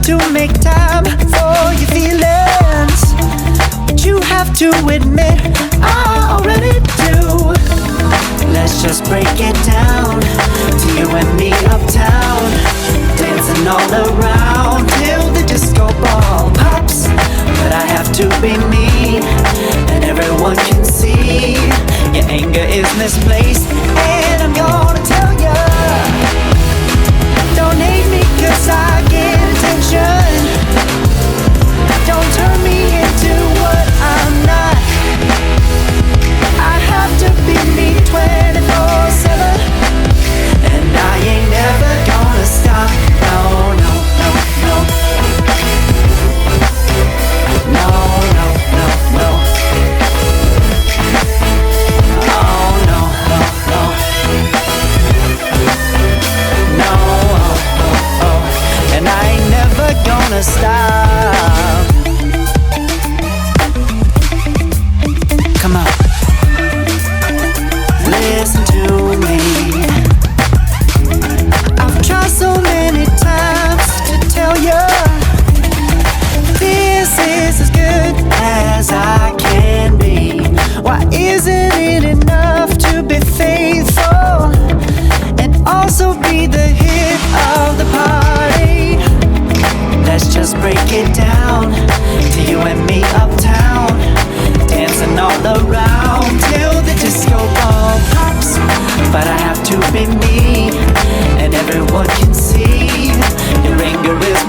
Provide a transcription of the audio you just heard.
To make time for your feelings, but you have to admit I already do. Let's just break it down to you and me uptown, dancing all around till the disco ball pops. But I have to be me, and everyone can see your anger is misplaced, and I'm gonna tell ya, don't hate me 'cause I get attention. Don't turn me into what I'm not. I have to be me 24/7, and I ain't never gonna stop. No, no, no, no. No, no, no, no. Oh, no, no, no. No, oh, oh, oh. And I ain't never gonna stop. Come on, listen to me. I've tried so many times to tell you this is as good as I can be. Why isn't it enough to be faithful and also be the hit of the party? Let's just break it down to you and me uptown, dancing all around till the disco ball pops. But I have to be me, and everyone can see your anger is